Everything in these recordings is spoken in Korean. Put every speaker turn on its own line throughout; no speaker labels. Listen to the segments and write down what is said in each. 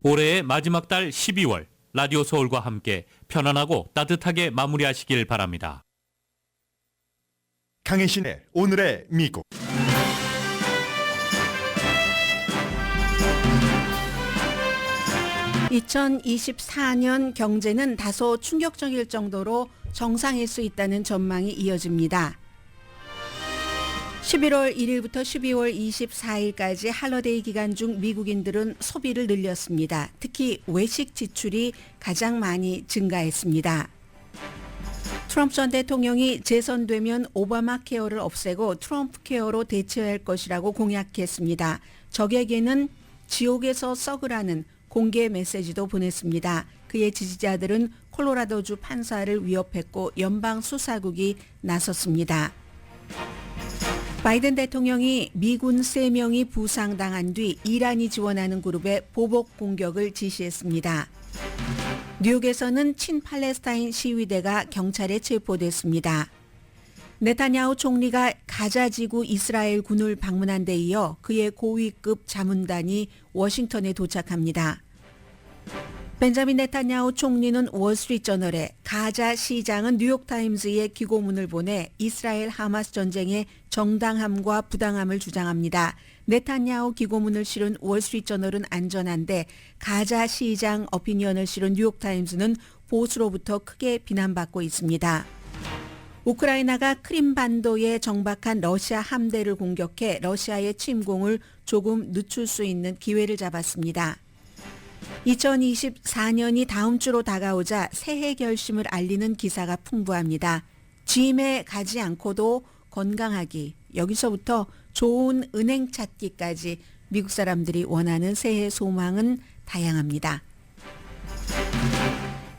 올해의 마지막 달 12월 라디오 서울과 함께 편안하고 따뜻하게 마무리하시길 바랍니다.
강혜신의 오늘의 미국.
(2024년) 경제는 다소 충격적일 정도로 정상일 수 있다는 전망이 이어집니다. 11월 1일부터 12월 24일까지 할러데이 기간 중 미국인들은 소비를 늘렸습니다. 특히 외식 지출이 가장 많이 증가했습니다. 트럼프 전 대통령이 재선되면 오바마 케어를 없애고 트럼프 케어로 대체할 것이라고 공약했습니다. 적에게는 지옥에서 썩으라는 공개 메시지도 보냈습니다. 그의 지지자들은 콜로라도주 판사를 위협했고 연방 수사국이 나섰습니다. 바이든 대통령이 미군 3명이 부상당한 뒤 이란이 지원하는 그룹에 보복 공격을 지시했습니다. 뉴욕에서는 친팔레스타인 시위대가 경찰에 체포됐습니다. 네타냐후 총리가 가자지구 이스라엘 군을 방문한 데 이어 그의 고위급 자문단이 워싱턴에 도착합니다. 벤자민 네타냐후 총리는 월스트리트저널에 가자 시장은 뉴욕타임즈에 기고문을 보내 이스라엘 하마스 전쟁의 정당함과 부당함을 주장합니다. 네타냐후 기고문을 실은 월스트리트저널은 안전한데 가자 시장 어피니언을 실은 뉴욕타임즈는 보수로부터 크게 비난받고 있습니다. 우크라이나가 크림반도에 정박한 러시아 함대를 공격해 러시아의 침공을 조금 늦출 수 있는 기회를 잡았습니다. 2024년이 다음 주로 다가오자 새해 결심을 알리는 기사가 풍부합니다. 짐에 가지 않고도 건강하기, 여기서부터 좋은 은행 찾기까지 미국 사람들이 원하는 새해 소망은 다양합니다.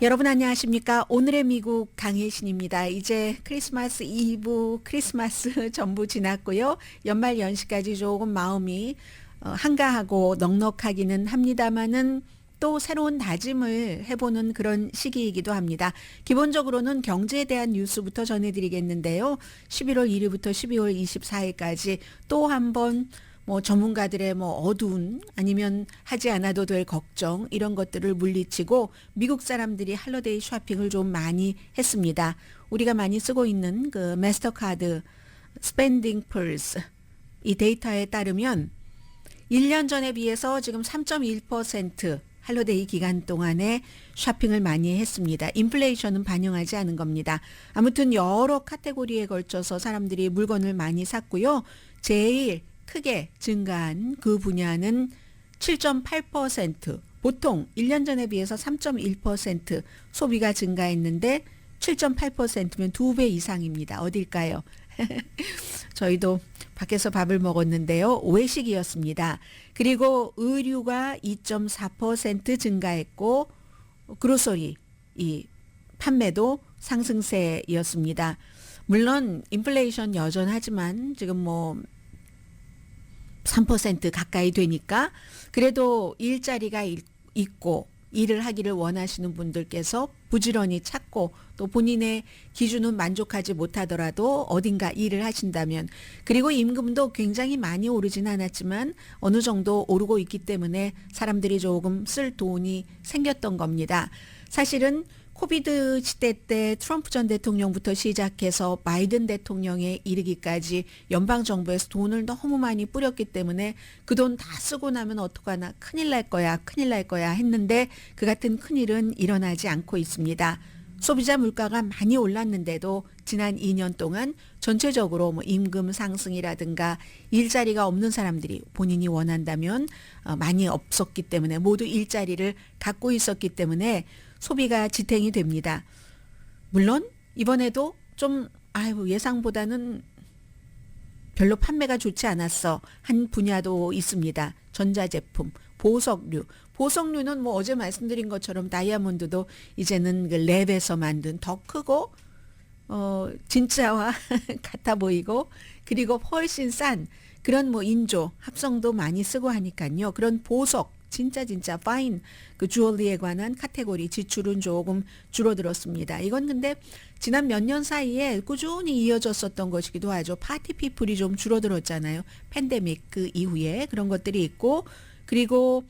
여러분 안녕하십니까? 오늘의 미국 강혜신입니다. 이제 크리스마스 이브, 크리스마스 전부 지났고요. 연말 연시까지 조금 마음이 한가하고 넉넉하기는 합니다만은 또 새로운 다짐을 해보는 그런 시기이기도 합니다. 기본적으로는 경제에 대한 뉴스부터 전해드리겠는데요. 11월 1일부터 12월 24일까지 또 한번 전문가들의 어두운 아니면 하지 않아도 될 걱정 이런 것들을 물리치고 미국 사람들이 할러데이 쇼핑을 좀 많이 했습니다. 우리가 많이 쓰고 있는 그 마스터카드 스펜딩 펄스 이 데이터에 따르면 1년 전에 비해서 지금 3.1% 할러데이 기간 동안에 쇼핑을 많이 했습니다. 인플레이션은 반영하지 않은 겁니다. 아무튼 여러 카테고리에 걸쳐서 사람들이 물건을 많이 샀고요. 제일 크게 증가한 그 분야는 7.8%, 보통 1년 전에 비해서 3.1% 소비가 증가했는데 7.8%면 2배 이상입니다. 어딜까요? 저희도 밖에서 밥을 먹었는데요. 외식이었습니다. 그리고 의류가 2.4% 증가했고 그로서리 이 판매도 상승세였습니다. 물론 인플레이션 여전하지만 지금 3% 가까이 되니까 그래도 일자리가 있고 일을 하기를 원하시는 분들께서 부지런히 찾고 또 본인의 기준은 만족하지 못하더라도 어딘가 일을 하신다면 그리고 임금도 굉장히 많이 오르진 않았지만 어느 정도 오르고 있기 때문에 사람들이 조금 쓸 돈이 생겼던 겁니다. 사실은 코비드 시대 때 트럼프 전 대통령부터 시작해서 바이든 대통령에 이르기까지 연방정부에서 돈을 너무 많이 뿌렸기 때문에 그 돈 다 쓰고 나면 어떡하나 큰일 날 거야 했는데 그 같은 큰일은 일어나지 않고 있습니다. 소비자 물가가 많이 올랐는데도 지난 2년 동안 전체적으로 임금 상승이라든가 일자리가 없는 사람들이 본인이 원한다면 많이 없었기 때문에 모두 일자리를 갖고 있었기 때문에 소비가 지탱이 됩니다. 물론 이번에도 좀 예상보다는 별로 판매가 좋지 않았어 한 분야도 있습니다. 전자제품, 보석류. 보석류는 어제 말씀드린 것처럼 다이아몬드도 이제는 그 랩에서 만든 더 크고 진짜와 같아 보이고 그리고 훨씬 싼 그런 인조, 합성도 많이 쓰고 하니까요. 그런 보석 진짜 파인 그 주얼리에 관한 카테고리 지출은 조금 줄어들었습니다. 이건 근데 지난 몇 년 사이에 꾸준히 이어졌었던 것이기도 하죠. 파티 피플이 좀 줄어들었잖아요. 팬데믹 그 이후에 그런 것들이 있고 그리고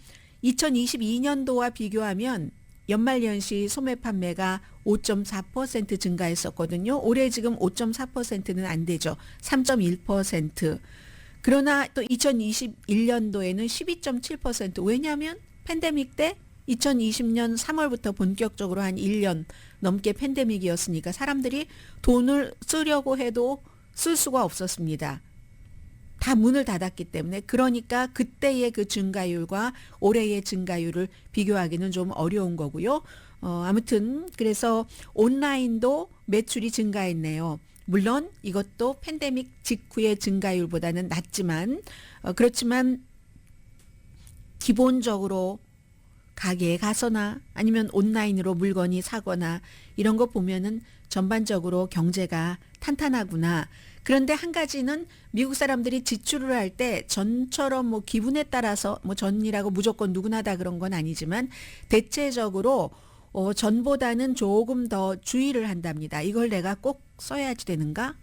2022년도와 비교하면 연말연시 소매 판매가 5.4% 증가했었거든요. 올해 지금 5.4%는 안 되죠. 3.1%. 그러나 또 2021년도에는 12.7%. 왜냐하면 팬데믹 때 2020년 3월부터 본격적으로 한 1년 넘게 팬데믹이었으니까 사람들이 돈을 쓰려고 해도 쓸 수가 없었습니다. 다 문을 닫았기 때문에. 그러니까 그때의 그 증가율과 올해의 증가율을 비교하기는 좀 어려운 거고요. 아무튼 그래서 온라인도 매출이 증가했네요. 물론 이것도 팬데믹 직후의 증가율보다는 낮지만 그렇지만 기본적으로 가게에 가서나 아니면 온라인으로 물건이 사거나 이런 거 보면은 전반적으로 경제가 탄탄하구나. 그런데 한 가지는 미국 사람들이 지출을 할 때 전처럼 뭐 기분에 따라서 뭐 전이라고 무조건 누구나 다 그런 건 아니지만 대체적으로 전보다는 조금 더 주의를 한답니다. 이걸 내가 꼭 써야지 되는가?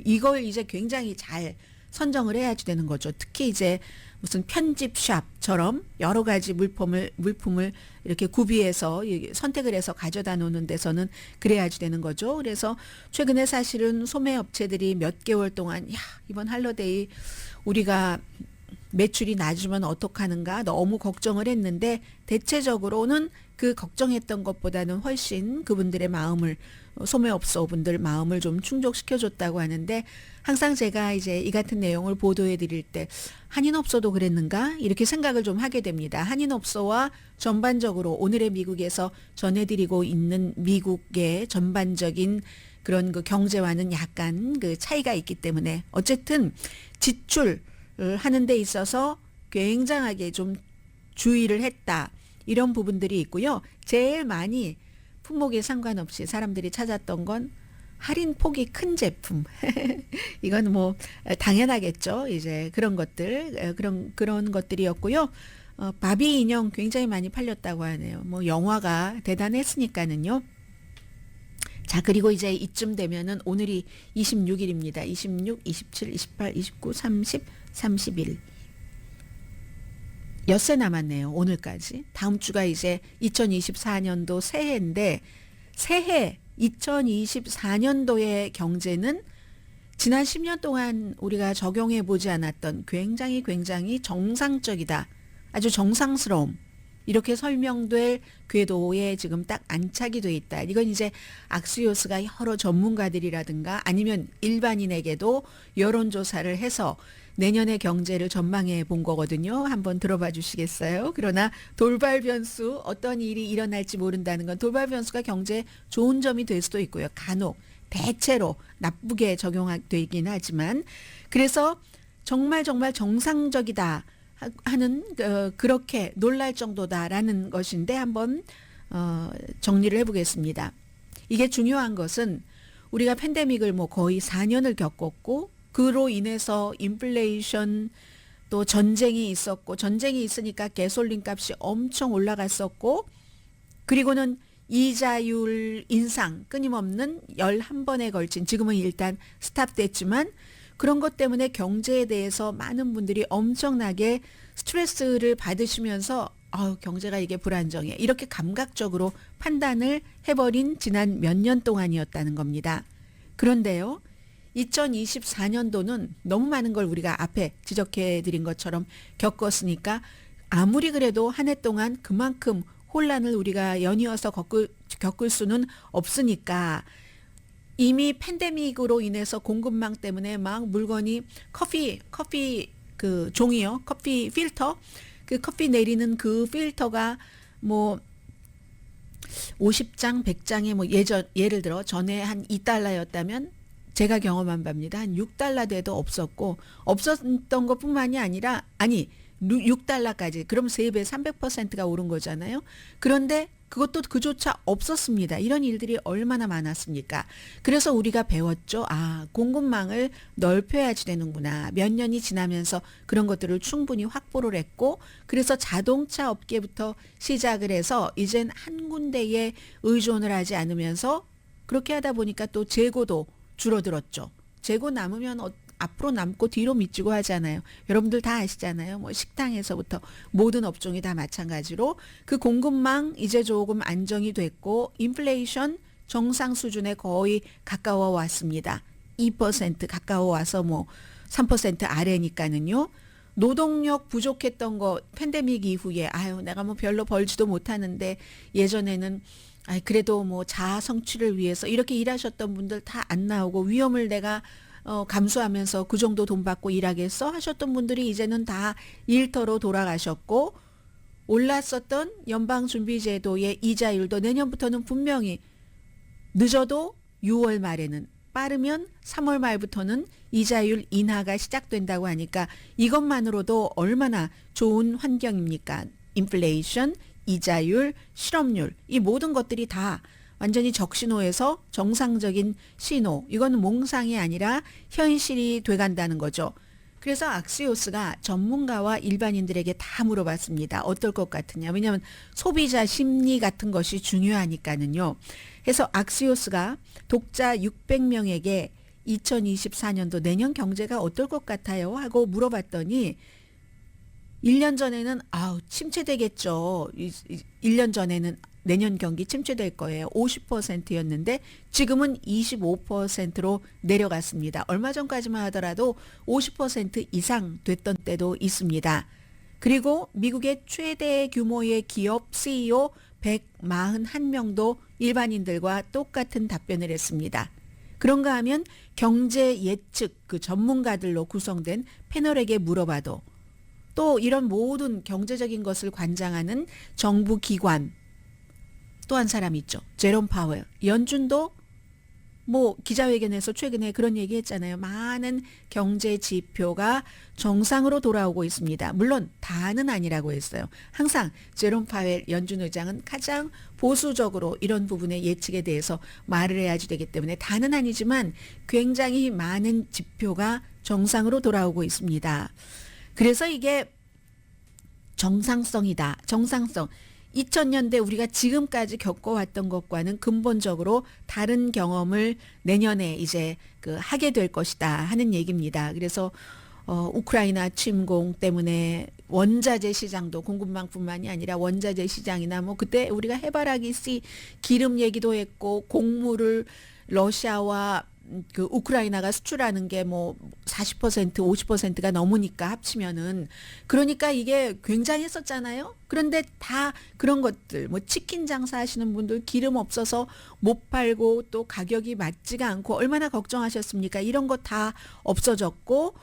이걸 이제 굉장히 잘 선정을 해야지 되는 거죠. 특히 이제 무슨 편집샵처럼 여러 가지 물품을 이렇게 구비해서 선택을 해서 가져다 놓는 데서는 그래야지 되는 거죠. 그래서 최근에 사실은 소매 업체들이 몇 개월 동안 이번 할러데이 우리가 매출이 낮으면 어떡하는가 너무 걱정을 했는데 대체적으로는 그 걱정했던 것보다는 훨씬 그분들의 마음을 소매업소분들 마음을 좀 충족시켜줬다고 하는데 항상 제가 이제 이 같은 내용을 보도해 드릴 때 한인업소도 그랬는가 이렇게 생각을 좀 하게 됩니다. 한인업소와 전반적으로 오늘의 미국에서 전해드리고 있는 미국의 전반적인 그런 그 경제와는 약간 그 차이가 있기 때문에 어쨌든 지출을 하는 데 있어서 굉장하게 좀 주의를 했다. 이런 부분들이 있고요. 제일 많이 품목에 상관없이 사람들이 찾았던 건 할인 폭이 큰 제품. 이건 뭐 당연하겠죠. 이제 그런 것들 그런 것들이었고요. 바비 인형 굉장히 많이 팔렸다고 하네요. 뭐 영화가 대단했으니까는요. 자, 그리고 이제 이쯤 되면은 오늘이 26일입니다. 26, 27, 28, 29, 30, 31. 엿새 남았네요. 오늘까지. 다음 주가 이제 2024년도 새해인데 새해 2024년도의 경제는 지난 10년 동안 우리가 적용해 보지 않았던 굉장히 정상적이다. 아주 정상스러움. 이렇게 설명될 궤도에 지금 딱 안착이 돼 있다. 이건 이제 악스요스가 여러 전문가들이라든가 아니면 일반인에게도 여론조사를 해서 내년의 경제를 전망해 본 거거든요. 한번 들어봐 주시겠어요? 그러나 돌발 변수, 어떤 일이 일어날지 모른다는 건 돌발 변수가 경제에 좋은 점이 될 수도 있고요. 간혹, 대체로 나쁘게 적용되긴 하지만 그래서 정말 정상적이다 하는 그렇게 놀랄 정도다라는 것인데 한번 정리를 해보겠습니다. 이게 중요한 것은 우리가 팬데믹을 뭐 거의 4년을 겪었고 그로 인해서 인플레이션 또 전쟁이 있었고 전쟁이 있으니까 가솔린 값이 엄청 올라갔었고 그리고는 이자율 인상 끊임없는 11번에 걸친 지금은 일단 스탑됐지만 그런 것 때문에 경제에 대해서 많은 분들이 엄청나게 스트레스를 받으시면서 경제가 이게 불안정해 이렇게 감각적으로 판단을 해버린 지난 몇 년 동안이었다는 겁니다. 그런데요. 2024년도는 너무 많은 걸 우리가 앞에 지적해 드린 것처럼 겪었으니까 아무리 그래도 한 해 동안 그만큼 혼란을 우리가 연이어서 겪을 수는 없으니까 이미 팬데믹으로 인해서 공급망 때문에 막 물건이 커피 그 종이요. 커피 필터. 그 커피 내리는 그 필터가 뭐 50장, 100장에 뭐 예를 들어 전에 한 $2였다면 제가 경험한 바입니다. 한 $6 돼도 없었던 것뿐만이 아니라 6달러까지 그럼 3배 300%가 오른 거잖아요. 그런데 그것도 그조차 없었습니다. 이런 일들이 얼마나 많았습니까? 그래서 우리가 배웠죠. 공급망을 넓혀야지 되는구나. 몇 년이 지나면서 그런 것들을 충분히 확보를 했고 그래서 자동차 업계부터 시작을 해서 이젠 한 군데에 의존을 하지 않으면서 그렇게 하다 보니까 또 재고도 줄어들었죠. 재고 남으면 앞으로 남고 뒤로 미치고 하잖아요. 여러분들 다 아시잖아요. 뭐 식당에서부터 모든 업종이 다 마찬가지로 그 공급망 이제 조금 안정이 됐고 인플레이션 정상 수준에 거의 가까워 왔습니다. 2% 가까워 와서 뭐 3% 아래니까는요. 노동력 부족했던 거 팬데믹 이후에 아유 내가 뭐 별로 벌지도 못하는데 예전에는 그래도 뭐 자아 성취를 위해서 이렇게 일하셨던 분들 다 안 나오고 위험을 내가 감수하면서 그 정도 돈 받고 일하겠어 하셨던 분들이 이제는 다 일터로 돌아가셨고 올랐었던 연방준비제도의 이자율도 내년부터는 분명히 늦어도 6월 말에는 빠르면 3월 말부터는 이자율 인하가 시작된다고 하니까 이것만으로도 얼마나 좋은 환경입니까? 인플레이션, 이자율, 실업률 이 모든 것들이 다 완전히 적신호에서 정상적인 신호 이거는 몽상이 아니라 현실이 돼간다는 거죠. 그래서 악시오스가 전문가와 일반인들에게 다 물어봤습니다. 어떨 것 같으냐. 왜냐하면 소비자 심리 같은 것이 중요하니까는요. 그래서 악시오스가 독자 600명에게 2024년도 내년 경제가 어떨 것 같아요? 하고 물어봤더니 1년 전에는 침체되겠죠. 1년 전에는 내년 경기 침체될 거예요. 50%였는데 지금은 25%로 내려갔습니다. 얼마 전까지만 하더라도 50% 이상 됐던 때도 있습니다. 그리고 미국의 최대 규모의 기업 CEO 141명도 일반인들과 똑같은 답변을 했습니다. 그런가 하면 경제 예측 그 전문가들로 구성된 패널에게 물어봐도 또 이런 모든 경제적인 것을 관장하는 정부 기관 또 한 사람 있죠. 제롬 파웰. 연준도 뭐 기자회견에서 최근에 그런 얘기 했잖아요. 많은 경제 지표가 정상으로 돌아오고 있습니다. 물론 다는 아니라고 했어요. 항상 제롬 파웰 연준 의장은 가장 보수적으로 이런 부분의 예측에 대해서 말을 해야지 되기 때문에 다는 아니지만 굉장히 많은 지표가 정상으로 돌아오고 있습니다. 그래서 이게 정상성이다. 정상성. 2000년대 우리가 지금까지 겪어왔던 것과는 근본적으로 다른 경험을 내년에 이제 하게 될 것이다 하는 얘기입니다. 그래서 우크라이나 침공 때문에 원자재 시장도 공급망뿐만이 아니라 원자재 시장이나 뭐 그때 우리가 해바라기 씨 기름 얘기도 했고 곡물을 러시아와 그 우크라이나가 수출하는 게 뭐 40% 50%가 넘으니까 합치면은 그러니까 이게 굉장했었잖아요. 그런데 다 그런 것들 뭐 치킨 장사하시는 분들 기름 없어서 못 팔고 또 가격이 맞지가 않고 얼마나 걱정하셨습니까? 이런 거 다 없어졌고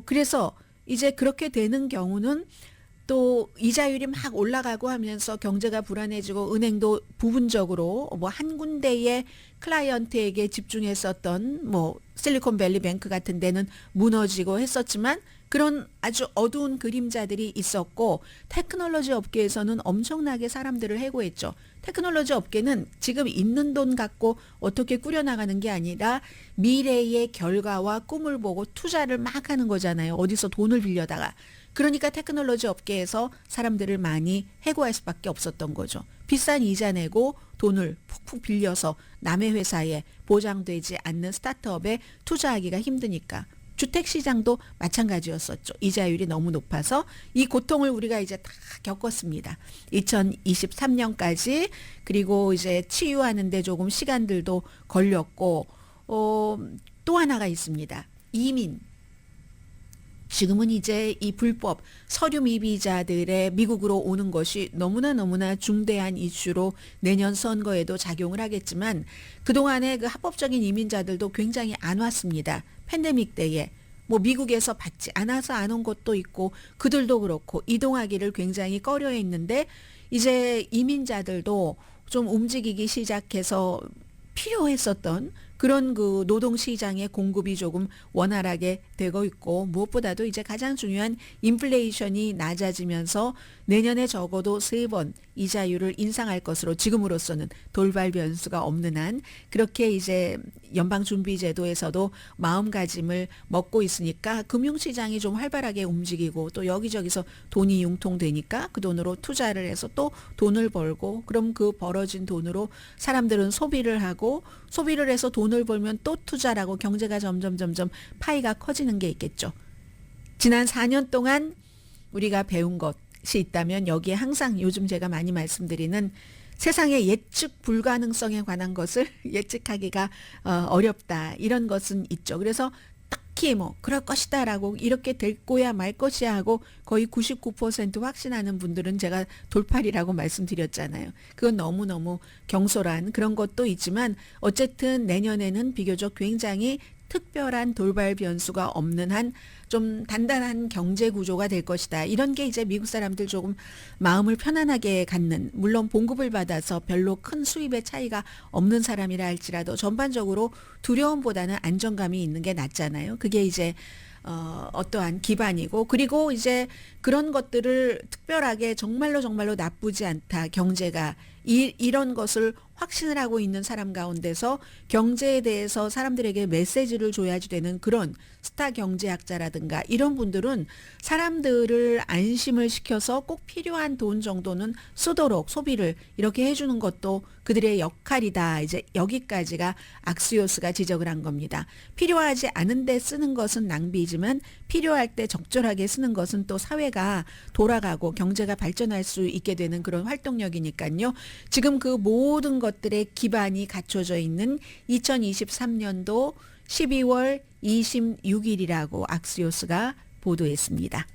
그래서 이제 그렇게 되는 경우는 또 이자율이 막 올라가고 하면서 경제가 불안해지고 은행도 부분적으로 뭐 한 군데의 클라이언트에게 집중했었던 뭐 실리콘밸리 뱅크 같은 데는 무너지고 했었지만 그런 아주 어두운 그림자들이 있었고 테크놀로지 업계에서는 엄청나게 사람들을 해고했죠. 테크놀로지 업계는 지금 있는 돈 갖고 어떻게 꾸려나가는 게 아니라 미래의 결과와 꿈을 보고 투자를 막 하는 거잖아요. 어디서 돈을 빌려다가. 그러니까 테크놀로지 업계에서 사람들을 많이 해고할 수밖에 없었던 거죠. 비싼 이자 내고 돈을 푹푹 빌려서 남의 회사에 보장되지 않는 스타트업에 투자하기가 힘드니까. 주택시장도 마찬가지였었죠. 이자율이 너무 높아서 이 고통을 우리가 이제 다 겪었습니다. 2023년까지 그리고 이제 치유하는데 조금 시간들도 걸렸고 또 하나가 있습니다. 이민. 지금은 이제 이 불법 서류 미비자들의 미국으로 오는 것이 너무나 중대한 이슈로 내년 선거에도 작용을 하겠지만 그동안에 그 합법적인 이민자들도 굉장히 안 왔습니다. 팬데믹 때에 뭐 미국에서 받지 않아서 안 온 것도 있고 그들도 그렇고 이동하기를 굉장히 꺼려했는데 이제 이민자들도 좀 움직이기 시작해서 필요했었던 그런 그 노동시장의 공급이 조금 원활하게 되고 있고 무엇보다도 이제 가장 중요한 인플레이션이 낮아지면서 내년에 적어도 3번 이자율을 인상할 것으로 지금으로서는 돌발 변수가 없는 한 그렇게 이제 연방준비제도에서도 마음가짐을 먹고 있으니까 금융시장이 좀 활발하게 움직이고 또 여기저기서 돈이 융통되니까 그 돈으로 투자를 해서 또 돈을 벌고 그럼 그 벌어진 돈으로 사람들은 소비를 하고 소비를 해서 돈을 돈을 벌면 또 투자라고 경제가 점점 파이가 커지는 게 있겠죠. 지난 4년 동안 우리가 배운 것이 있다면 여기에 항상 요즘 제가 많이 말씀드리는 세상의 예측 불가능성에 관한 것을 예측하기가 어렵다. 이런 것은 있죠. 그래서 딱히 뭐 그럴 것이다라고 이렇게 될 거야 말 것이야 하고 거의 99% 확신하는 분들은 제가 돌팔이라고 말씀드렸잖아요. 그건 너무너무 경솔한 그런 것도 있지만 어쨌든 내년에는 비교적 굉장히 특별한 돌발 변수가 없는 한 좀 단단한 경제 구조가 될 것이다. 이런 게 이제 미국 사람들 조금 마음을 편안하게 갖는, 물론 봉급을 받아서 별로 큰 수입의 차이가 없는 사람이라 할지라도 전반적으로 두려움보다는 안정감이 있는 게 낫잖아요. 그게 이제 어떠한 기반이고, 그리고 이제 그런 것들을 특별하게 정말로 나쁘지 않다. 경제가 이런 것을 확신을 하고 있는 사람 가운데서 경제에 대해서 사람들에게 메시지를 줘야지 되는 그런 스타 경제학자라든가 이런 분들은 사람들을 안심을 시켜서 꼭 필요한 돈 정도는 쓰도록 소비를 이렇게 해주는 것도 그들의 역할이다. 이제 여기까지가 악시오스가 지적을 한 겁니다. 필요하지 않은데 쓰는 것은 낭비지만 필요할 때 적절하게 쓰는 것은 또 사회가 돌아가고 경제가 발전할 수 있게 되는 그런 활동력이니까요. 지금 그 모든 것들의 기반이 갖춰져 있는 2023년도 12월 26일이라고 악시오스가 보도했습니다.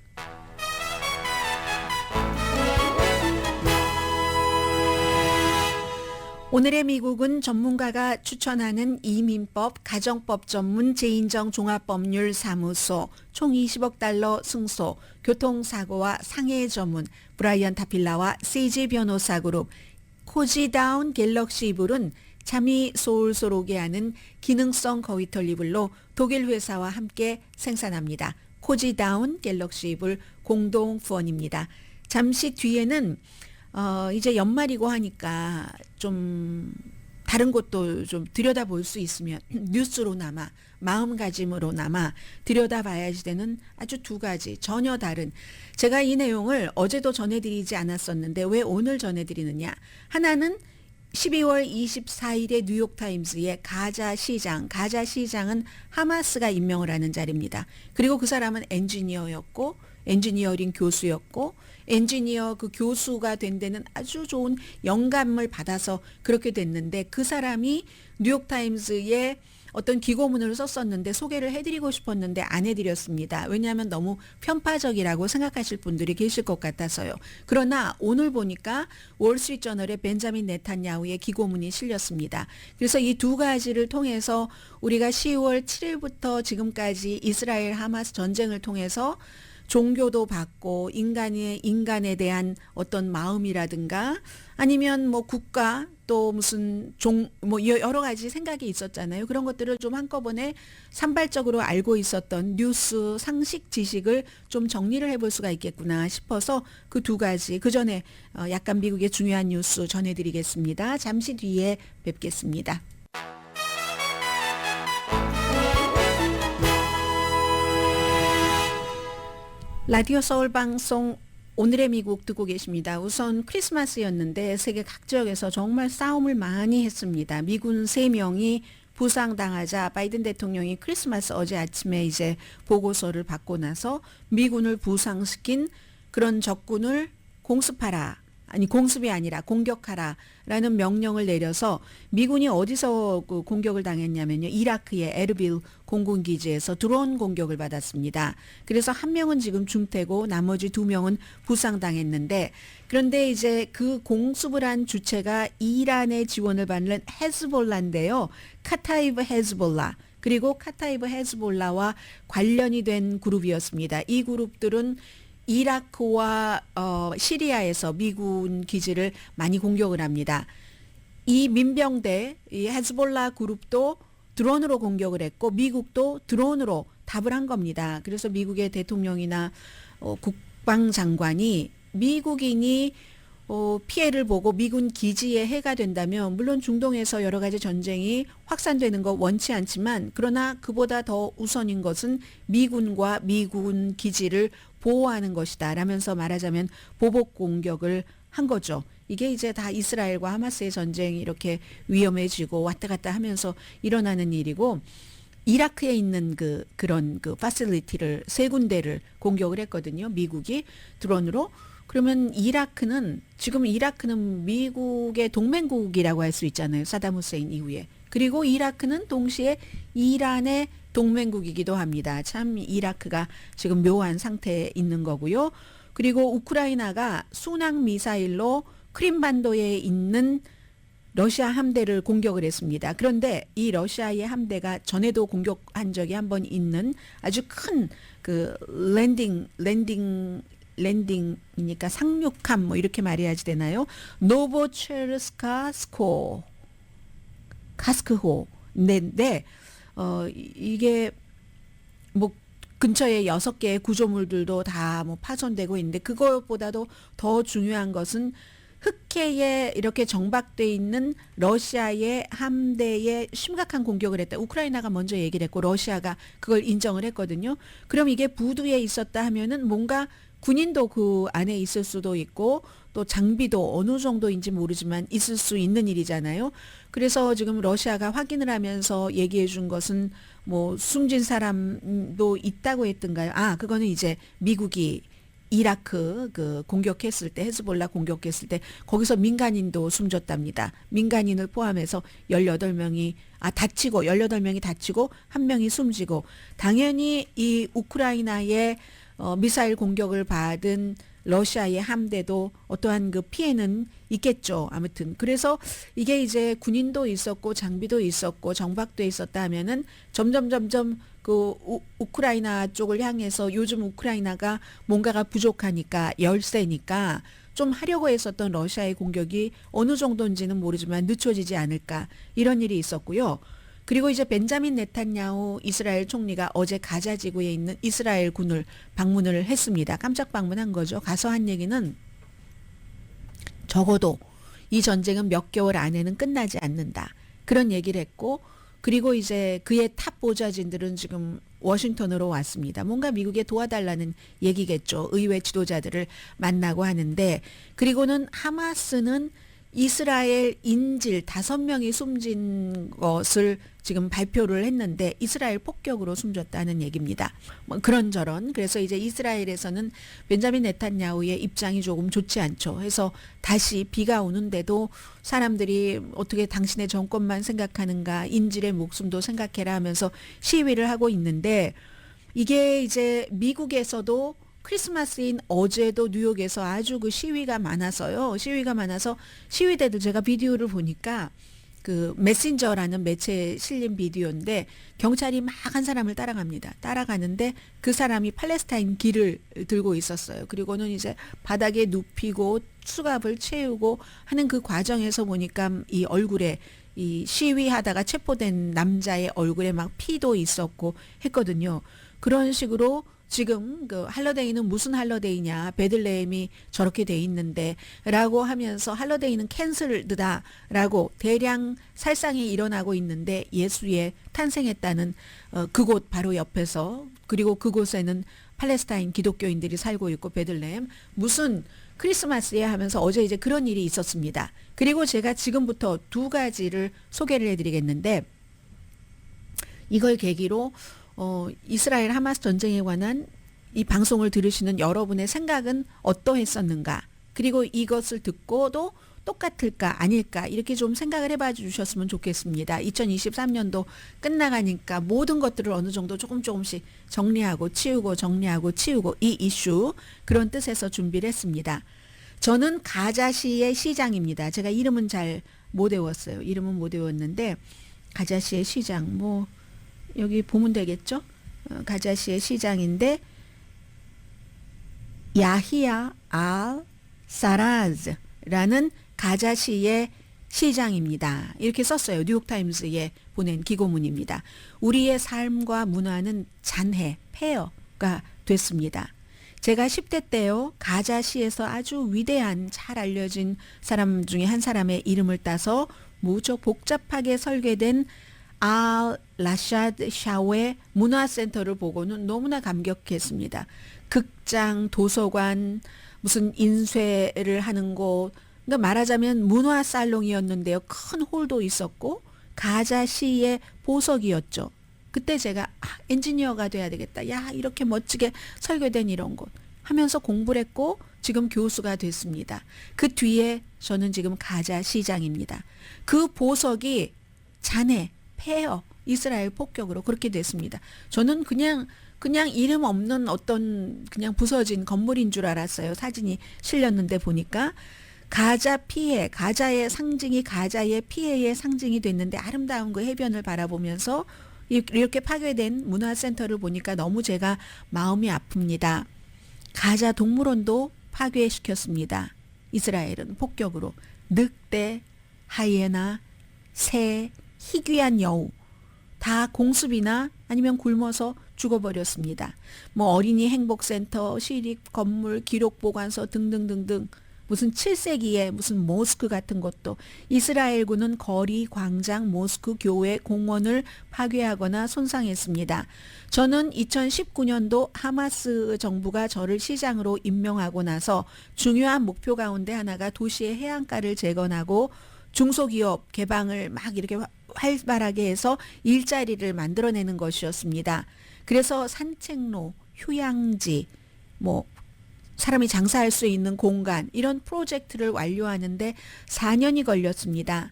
오늘의 미국은 전문가가 추천하는 이민법, 가정법 전문 재인정 종합법률 사무소, 총 20억 달러 승소, 교통사고와 상해 전문, 브라이언 타필라와 CG 변호사 그룹, 코지다운 갤럭시 이불은 잠이 솔솔 오게 하는 기능성 거위 털 이불로 독일 회사와 함께 생산합니다. 코지다운 갤럭시 이불 공동 후원입니다. 잠시 뒤에는 이제 연말이고 하니까 좀 다른 것도 좀 들여다볼 수 있으면 뉴스로나마 마음가짐으로나마 들여다봐야지 되는 아주 두 가지 전혀 다른, 제가 이 내용을 어제도 전해드리지 않았었는데 왜 오늘 전해드리느냐. 하나는 12월 24일에 뉴욕타임스의 가자 시장은 하마스가 임명을 하는 자리입니다. 그리고 그 사람은 엔지니어였고 엔지니어링 교수였고 엔지니어 그 교수가 된 데는 아주 좋은 영감을 받아서 그렇게 됐는데 그 사람이 뉴욕타임스에 어떤 기고문을 썼었는데 소개를 해드리고 싶었는데 안 해드렸습니다. 왜냐하면 너무 편파적이라고 생각하실 분들이 계실 것 같아서요. 그러나 오늘 보니까 월스트리트저널에 벤자민 네탄야후의 기고문이 실렸습니다. 그래서 이 두 가지를 통해서 우리가 10월 7일부터 지금까지 이스라엘 하마스 전쟁을 통해서 종교도 받고 인간에 대한 어떤 마음이라든가 아니면 뭐 국가 또 무슨 뭐 여러 가지 생각이 있었잖아요. 그런 것들을 좀 한꺼번에 산발적으로 알고 있었던 뉴스 상식 지식을 좀 정리를 해볼 수가 있겠구나 싶어서 그 두 가지 그 전에 약간 미국의 중요한 뉴스 전해드리겠습니다. 잠시 뒤에 뵙겠습니다. 라디오 서울 방송 오늘의 미국 듣고 계십니다. 우선 크리스마스였는데 세계 각 지역에서 정말 싸움을 많이 했습니다. 미군 3명이 부상당하자 바이든 대통령이 크리스마스 어제 아침에 이제 보고서를 받고 나서 미군을 부상시킨 그런 적군을 공습하라. 아니 공습이 아니라 공격하라라는 명령을 내려서 미군이 어디서 그 공격을 당했냐면요. 이라크의 에르빌 공군기지에서 드론 공격을 받았습니다. 그래서 한 명은 지금 중태고 나머지 2명은 부상당했는데 그런데 이제 그 공습을 한 주체가 이란의 지원을 받는 헤즈볼라인데요. 카타이브 헤즈볼라. 그리고 카타이브 헤즈볼라와 관련이 된 그룹이었습니다. 이 그룹들은 이라크와 시리아에서 미군 기지를 많이 공격을 합니다. 이 민병대, 이 헤즈볼라 그룹도 드론으로 공격을 했고 미국도 드론으로 답을 한 겁니다. 그래서 미국의 대통령이나 국방장관이 미국인이 피해를 보고 미군 기지에 해가 된다면 물론 중동에서 여러 가지 전쟁이 확산되는 거 원치 않지만 그러나 그보다 더 우선인 것은 미군과 미군 기지를 보호하는 것이다 라면서 말하자면 보복 공격을 한 거죠. 이게 이제 다 이스라엘과 하마스의 전쟁이 이렇게 위험해지고 왔다 갔다 하면서 일어나는 일이고, 이라크에 있는 그런 파실리티를 세 군데를 공격을 했거든요. 미국이 드론으로. 그러면 지금 이라크는 미국의 동맹국이라고 할 수 있잖아요. 사담 후세인 이후에. 그리고 이라크는 동시에 이란의 동맹국이기도 합니다. 참 이라크가 지금 묘한 상태에 있는 거고요. 그리고 우크라이나가 순항 미사일로 크림반도에 있는 러시아 함대를 공격을 했습니다. 그런데 이 러시아의 함대가 전에도 공격한 적이 한 번 있는 아주 큰 랜딩이니까 상륙함 뭐 이렇게 말해야지 되나요? 노보체르스카스코 카스크호인데 이게 뭐 근처에 6개의 구조물들도 다 뭐 파손되고 있는데, 그것보다도 더 중요한 것은 흑해에 이렇게 정박돼 있는 러시아의 함대에 심각한 공격을 했다. 우크라이나가 먼저 얘기를 했고 러시아가 그걸 인정을 했거든요. 그럼 이게 부두에 있었다 하면은 뭔가 군인도 그 안에 있을 수도 있고 또 장비도 어느 정도인지 모르지만 있을 수 있는 일이잖아요. 그래서 지금 러시아가 확인을 하면서 얘기해 준 것은 뭐 숨진 사람도 있다고 했던가요? 그거는 이제 미국이 이라크 공격했을 때, 헤즈볼라 공격했을 때 거기서 민간인도 숨졌답니다. 민간인을 포함해서 18명이 다치고 1명이 숨지고, 당연히 이 우크라이나의 미사일 공격을 받은 러시아의 함대도 어떠한 피해는 있겠죠. 아무튼 그래서 이게 이제 군인도 있었고 장비도 있었고 정박돼 있었다 하면은 점점 우크라이나 쪽을 향해서, 요즘 우크라이나가 뭔가가 부족하니까 열세니까 좀 하려고 했었던 러시아의 공격이 어느 정도인지는 모르지만 늦춰지지 않을까, 이런 일이 있었고요. 그리고 이제 벤자민 네탄야후 이스라엘 총리가 어제 가자 지구에 있는 이스라엘 군을 방문을 했습니다. 깜짝 방문한 거죠. 가서 한 얘기는 적어도 이 전쟁은 몇 개월 안에는 끝나지 않는다, 그런 얘기를 했고, 그리고 이제 그의 탑 보좌진들은 지금 워싱턴으로 왔습니다. 뭔가 미국에 도와달라는 얘기겠죠. 의회 지도자들을 만나고 하는데, 그리고는 하마스는 이스라엘 인질 5명이 숨진 것을 지금 발표를 했는데 이스라엘 폭격으로 숨졌다는 얘기입니다. 뭐 그런저런. 그래서 이제 이스라엘에서는 벤자민 네탄야후의 입장이 조금 좋지 않죠. 해서 다시 비가 오는데도 사람들이 어떻게 당신의 정권만 생각하는가, 인질의 목숨도 생각해라 하면서 시위를 하고 있는데, 이게 이제 미국에서도 크리스마스인 어제도 뉴욕에서 아주 시위가 많아서 시위대들, 제가 비디오를 보니까 메신저라는 매체에 실린 비디오인데 경찰이 막 한 사람을 따라가는데 그 사람이 팔레스타인 길을 들고 있었어요. 그리고는 이제 바닥에 눕히고 수갑을 채우고 하는 그 과정에서 보니까 이 얼굴에, 이 시위하다가 체포된 남자의 얼굴에 막 피도 있었고 했거든요. 그런 식으로 지금 할러데이는 무슨 할러데이냐, 베들레헴이 저렇게 돼 있는데 라고 하면서 할러데이는 캔슬드다 라고 대량 살상이 일어나고 있는데, 예수의 탄생했다는 그곳 바로 옆에서, 그리고 그곳에는 팔레스타인 기독교인들이 살고 있고 베들레헴 무슨 크리스마스야 하면서 어제 이제 그런 일이 있었습니다. 그리고 제가 지금부터 2가지를 소개를 해드리겠는데, 이걸 계기로 이스라엘 하마스 전쟁에 관한 이 방송을 들으시는 여러분의 생각은 어떠했었는가, 그리고 이것을 듣고도 똑같을까 아닐까, 이렇게 좀 생각을 해봐 주셨으면 좋겠습니다. 2023년도 끝나가니까 모든 것들을 어느 정도 조금씩 정리하고 치우고 이 이슈, 그런 뜻에서 준비를 했습니다. 저는 가자시의 시장입니다. 제가 이름은 잘 못 외웠어요. 이름은 못 외웠는데 가자시의 시장, 뭐 여기 보면 되겠죠? 가자시의 시장인데 야히야 알 사라즈라는 가자시의 시장입니다. 이렇게 썼어요. 뉴욕타임스에 보낸 기고문입니다. 우리의 삶과 문화는 잔해, 폐허가 됐습니다. 제가 10대 때요, 가자시에서 아주 위대한, 잘 알려진 사람 중에 한 사람의 이름을 따서 무척 복잡하게 설계된 알 라샤드 샤웨 문화센터를 보고는 너무나 감격했습니다. 극장, 도서관, 무슨 인쇄를 하는 곳, 그러니까 말하자면 문화 살롱이었는데요. 큰 홀도 있었고 가자시의 보석이었죠. 그때 제가 엔지니어가 돼야 되겠다. 야, 이렇게 멋지게 설계된 이런 곳 하면서 공부를 했고 지금 교수가 됐습니다. 그 뒤에 저는 지금 가자 시장입니다. 그 보석이 잔해, 폐허, 이스라엘 폭격으로 그렇게 됐습니다. 저는 그냥 이름 없는 어떤 그냥 부서진 건물인 줄 알았어요. 사진이 실렸는데 보니까 가자 피해, 가자의 상징이 가자의 피해의 상징이 됐는데 아름다운 그 해변을 바라보면서 이렇게 파괴된 문화센터를 보니까 너무 제가 마음이 아픕니다. 가자 동물원도 파괴시켰습니다. 이스라엘은 폭격으로 늑대, 하이에나, 새, 희귀한 여우 다 공습이나 아니면 굶어서 죽어버렸습니다. 뭐 어린이 행복센터, 시립 건물, 기록보관소 등등등등 무슨 7세기에 무슨 모스크 같은 것도 이스라엘군은 거리, 광장, 모스크, 교회, 공원을 파괴하거나 손상했습니다. 저는 2019년도 하마스 정부가 저를 시장으로 임명하고 나서 중요한 목표 가운데 하나가 도시의 해안가를 재건하고 중소기업 개방을 막 이렇게 활발하게 해서 일자리를 만들어내는 것이었습니다. 그래서 산책로, 휴양지, 뭐 사람이 장사할 수 있는 공간 이런 프로젝트를 완료하는데 4년이 걸렸습니다.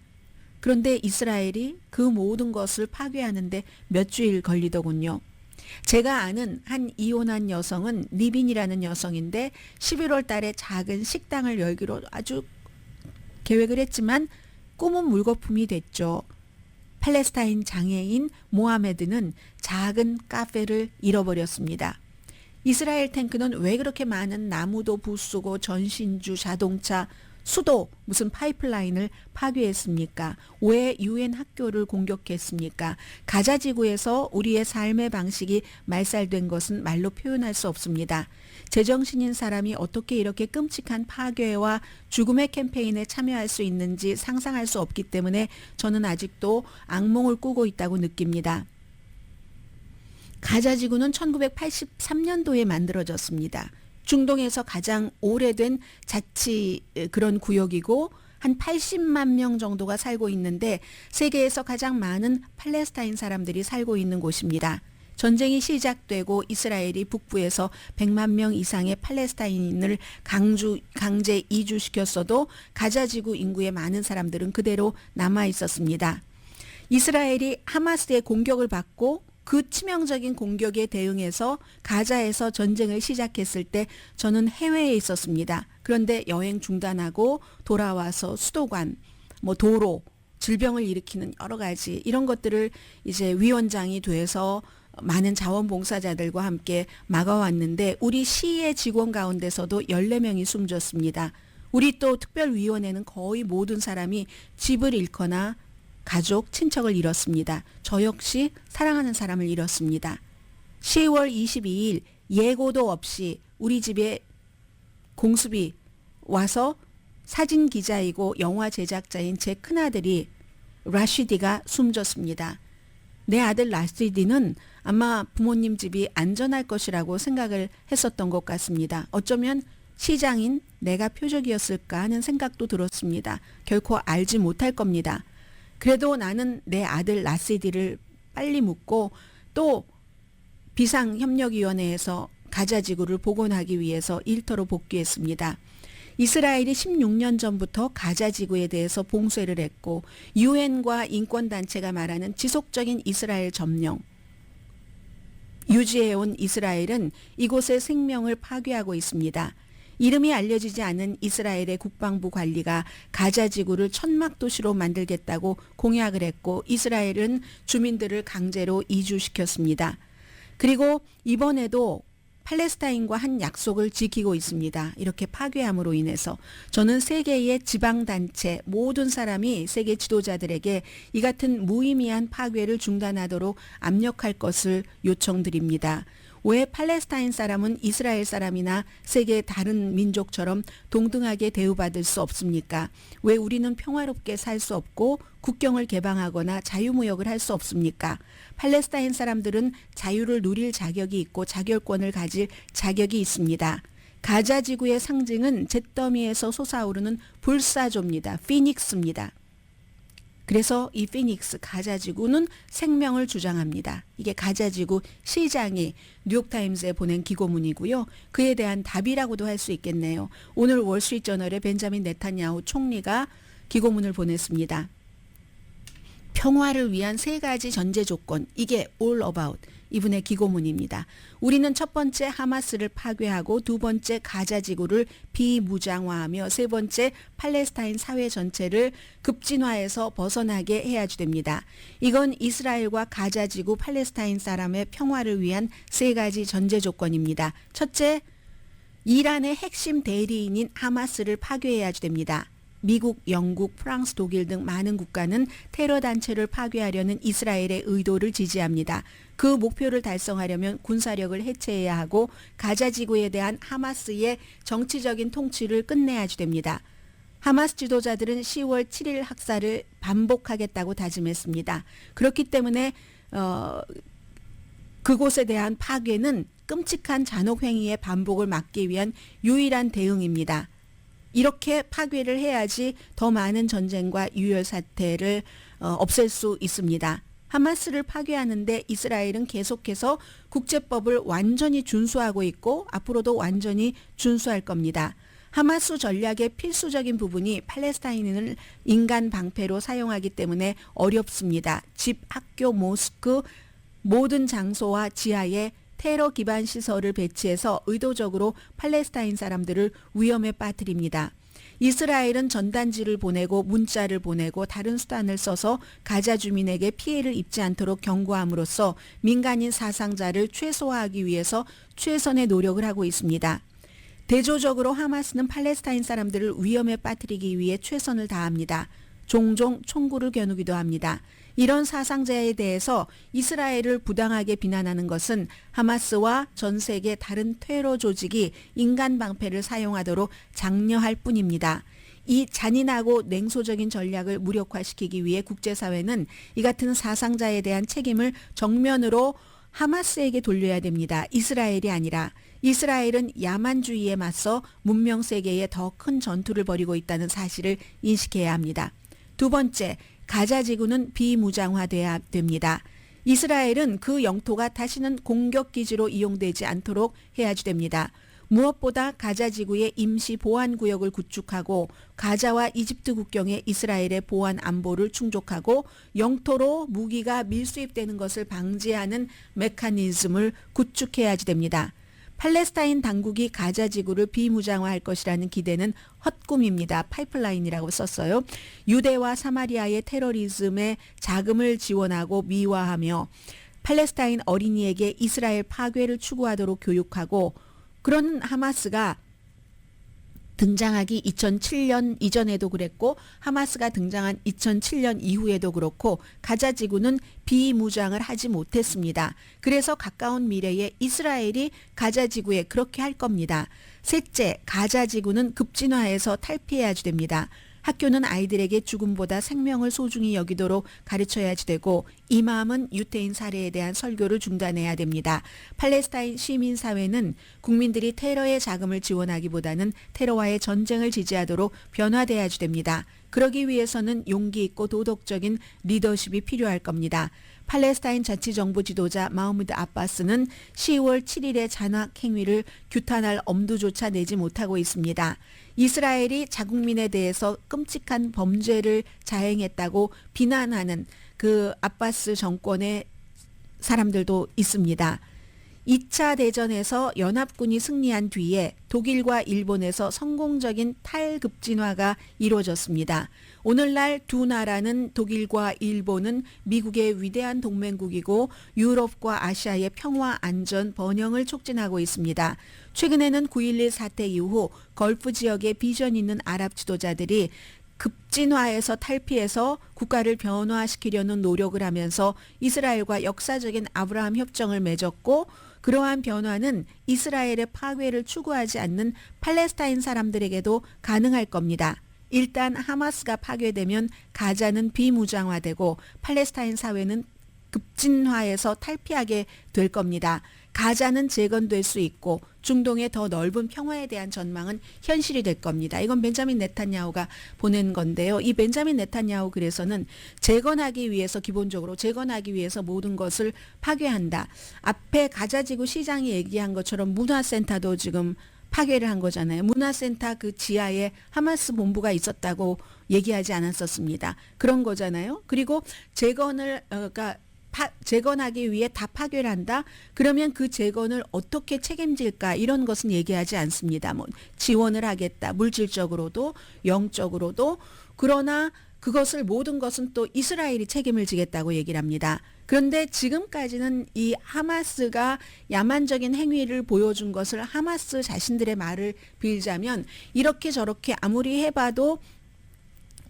그런데 이스라엘이 그 모든 것을 파괴하는데 몇 주일 걸리더군요. 제가 아는 한 이혼한 여성은 리빈이라는 여성인데 11월 달에 작은 식당을 열기로 아주 계획을 했지만 꿈은 물거품이 됐죠. 팔레스타인 장애인 모하메드는 작은 카페를 잃어버렸습니다. 이스라엘 탱크는 왜 그렇게 많은 나무도 부수고 전신주, 자동차, 수도, 무슨 파이프라인을 파괴했습니까? 왜 유엔 학교를 공격했습니까? 가자 지구에서 우리의 삶의 방식이 말살된 것은 말로 표현할 수 없습니다. 제정신인 사람이 어떻게 이렇게 끔찍한 파괴와 죽음의 캠페인에 참여할 수 있는지 상상할 수 없기 때문에 저는 아직도 악몽을 꾸고 있다고 느낍니다. 가자 지구는 1983년도에 만들어졌습니다. 중동에서 가장 오래된 자치 그런 구역이고 한 80만 명 정도가 살고 있는데 세계에서 가장 많은 팔레스타인 사람들이 살고 있는 곳입니다. 전쟁이 시작되고 이스라엘이 북부에서 100만 명 이상의 팔레스타인을 강제 이주시켰어도 가자 지구 인구의 많은 사람들은 그대로 남아 있었습니다. 이스라엘이 하마스의 공격을 받고 그 치명적인 공격에 대응해서 가자에서 전쟁을 시작했을 때 저는 해외에 있었습니다. 그런데 여행 중단하고 돌아와서 수도관, 뭐 도로, 질병을 일으키는 여러 가지 이런 것들을 이제 위원장이 돼서 많은 자원봉사자들과 함께 막아왔는데 우리 시의 직원 가운데서도 14명이 숨졌습니다. 우리 또 특별위원회는 거의 모든 사람이 집을 잃거나 가족, 친척을 잃었습니다. 저 역시 사랑하는 사람을 잃었습니다. 10월 22일 예고도 없이 우리 집에 공습이 와서 사진 기자이고 영화 제작자인 제 큰아들이 라시디가 숨졌습니다. 내 아들 라시디는 아마 부모님 집이 안전할 것이라고 생각을 했었던 것 같습니다. 어쩌면 시장인 내가 표적이었을까 하는 생각도 들었습니다. 결코 알지 못할 겁니다. 그래도 나는 내 아들 라시디를 빨리 묻고 또 비상협력위원회에서 가자 지구를 복원하기 위해서 일터로 복귀했습니다. 이스라엘이 16년 전부터 가자 지구에 대해서 봉쇄를 했고 유엔과 인권단체가 말하는 지속적인 이스라엘 점령 유지해온 이스라엘은 이곳의 생명을 파괴하고 있습니다. 이름이 알려지지 않은 이스라엘의 국방부 관리가 가자 지구를 천막 도시로 만들겠다고 공약을 했고 이스라엘은 주민들을 강제로 이주시켰습니다. 그리고 이번에도 팔레스타인과 한 약속을 지키고 있습니다. 이렇게 파괴함으로 인해서 저는 세계의 지방단체 모든 사람이 세계 지도자들에게 이 같은 무의미한 파괴를 중단하도록 압력할 것을 요청드립니다. 왜 팔레스타인 사람은 이스라엘 사람이나 세계 다른 민족처럼 동등하게 대우받을 수 없습니까? 왜 우리는 평화롭게 살 수 없고 국경을 개방하거나 자유무역을 할 수 없습니까? 팔레스타인 사람들은 자유를 누릴 자격이 있고 자결권을 가질 자격이 있습니다. 가자 지구의 상징은 잿더미에서 솟아오르는 불사조입니다. 피닉스입니다. 그래서 이 피닉스 가자지구는 생명을 주장합니다. 이게 가자지구 시장이 뉴욕타임스에 보낸 기고문이고요. 그에 대한 답이라고도 할 수 있겠네요. 오늘 월스트리트저널에 벤자민 네탄야후 총리가 기고문을 보냈습니다. 평화를 위한 3가지 전제 조건, 이게 all about 이분의 기고문입니다. 우리는 첫 번째 하마스를 파괴하고 두 번째 가자지구를 비무장화하며 세 번째 팔레스타인 사회 전체를 급진화해서 벗어나게 해야지 됩니다. 이건 이스라엘과 가자지구 팔레스타인 사람의 평화를 위한 3가지 전제 조건입니다. 첫째, 이란의 핵심 대리인인 하마스를 파괴해야지 됩니다. 미국, 영국, 프랑스, 독일 등 많은 국가는 테러 단체를 파괴하려는 이스라엘의 의도를 지지합니다. 그 목표를 달성하려면 군사력을 해체해야 하고 가자 지구에 대한 하마스의 정치적인 통치를 끝내야지 됩니다. 하마스 지도자들은 10월 7일 학살을 반복하겠다고 다짐했습니다. 그렇기 때문에 그곳에 대한 파괴는 끔찍한 잔혹행위의 반복을 막기 위한 유일한 대응입니다. 이렇게 파괴를 해야지 더 많은 전쟁과 유혈 사태를 없앨 수 있습니다. 하마스를 파괴하는데 이스라엘은 계속해서 국제법을 완전히 준수하고 있고 앞으로도 완전히 준수할 겁니다. 하마스 전략의 필수적인 부분이 팔레스타인을 인간 방패로 사용하기 때문에 어렵습니다. 집, 학교, 모스크 모든 장소와 지하에 테러 기반 시설을 배치해서 의도적으로 팔레스타인 사람들을 위험에 빠뜨립니다. 이스라엘은 전단지를 보내고 문자를 보내고 다른 수단을 써서 가자 주민에게 피해를 입지 않도록 경고함으로써 민간인 사상자를 최소화하기 위해서 최선의 노력을 하고 있습니다. 대조적으로 하마스는 팔레스타인 사람들을 위험에 빠뜨리기 위해 최선을 다합니다. 종종 총구를 겨누기도 합니다. 이런 사상자에 대해서 이스라엘을 부당하게 비난하는 것은 하마스와 전 세계 다른 테러 조직이 인간 방패를 사용하도록 장려할 뿐입니다. 이 잔인하고 냉소적인 전략을 무력화시키기 위해 국제사회는 이 같은 사상자에 대한 책임을 정면으로 하마스에게 돌려야 됩니다. 이스라엘이 아니라. 이스라엘은 야만주의에 맞서 문명세계에 더 큰 전투를 벌이고 있다는 사실을 인식해야 합니다. 두 번째, 가자 지구는 비무장화돼야 됩니다. 이스라엘은 그 영토가 다시는 공격기지로 이용되지 않도록 해야지 됩니다. 무엇보다 가자 지구의 임시 보안구역을 구축하고 가자와 이집트 국경에 이스라엘의 보안 안보를 충족하고 영토로 무기가 밀수입되는 것을 방지하는 메커니즘을 구축해야지 됩니다. 팔레스타인 당국이 가자 지구를 비무장화할 것이라는 기대는 헛꿈입니다. 파이프라인이라고 썼어요. 유대와 사마리아의 테러리즘에 자금을 지원하고 미화하며 팔레스타인 어린이에게 이스라엘 파괴를 추구하도록 교육하고 그런 하마스가 등장하기 2007년 이전에도 그랬고 하마스가 등장한 2007년 이후에도 그렇고 가자 지구는 비무장을 하지 못했습니다. 그래서 가까운 미래에 이스라엘이 가자 지구에 그렇게 할 겁니다. 셋째, 가자 지구는 급진화해서 탈피해야지 됩니다. 학교는 아이들에게 죽음보다 생명을 소중히 여기도록 가르쳐야지 되고 이맘은 유태인 살해에 대한 설교를 중단해야 됩니다. 팔레스타인 시민사회는 국민들이 테러의 자금을 지원하기보다는 테러와의 전쟁을 지지하도록 변화돼야지 됩니다. 그러기 위해서는 용기 있고 도덕적인 리더십이 필요할 겁니다. 팔레스타인 자치정부 지도자 마흐무드 아바스는 10월 7일의 잔혹 행위를 규탄할 엄두조차 내지 못하고 있습니다. 이스라엘이 자국민에 대해서 끔찍한 범죄를 자행했다고 비난하는 그 아바스 정권의 사람들도 있습니다. 2차 대전에서 연합군이 승리한 뒤에 독일과 일본에서 성공적인 탈급진화가 이루어졌습니다. 오늘날 두 나라는 독일과 일본은 미국의 위대한 동맹국이고 유럽과 아시아의 평화, 안전, 번영을 촉진하고 있습니다. 최근에는 9.11 사태 이후 걸프 지역의 비전 있는 아랍 지도자들이 급진화에서 탈피해서 국가를 변화시키려는 노력을 하면서 이스라엘과 역사적인 아브라함 협정을 맺었고 그러한 변화는 이스라엘의 파괴를 추구하지 않는 팔레스타인 사람들에게도 가능할 겁니다. 일단 하마스가 파괴되면 가자는 비무장화되고 팔레스타인 사회는 급진화해서 탈피하게 될 겁니다. 가자는 재건될 수 있고 중동의 더 넓은 평화에 대한 전망은 현실이 될 겁니다. 이건 벤자민 네탄야후가 보낸 건데요. 이 벤자민 네탄야후 그래서는 재건하기 위해서 기본적으로 재건하기 위해서 모든 것을 파괴한다. 앞에 가자지구 시장이 얘기한 것처럼 문화센터도 지금 파괴를 한 거잖아요. 문화센터 그 지하에 하마스 본부가 있었다고 얘기하지 않았었습니다. 그런 거잖아요. 그리고 그러니까 재건하기 위해 다 파괴를 한다. 그러면 그 재건을 어떻게 책임질까 이런 것은 얘기하지 않습니다. 뭐 지원을 하겠다. 물질적으로도 영적으로도. 그러나 그것을 모든 것은 또 이스라엘이 책임을 지겠다고 얘기를 합니다. 그런데 지금까지는 이 하마스가 야만적인 행위를 보여준 것을 하마스 자신들의 말을 빌자면 이렇게 저렇게 아무리 해봐도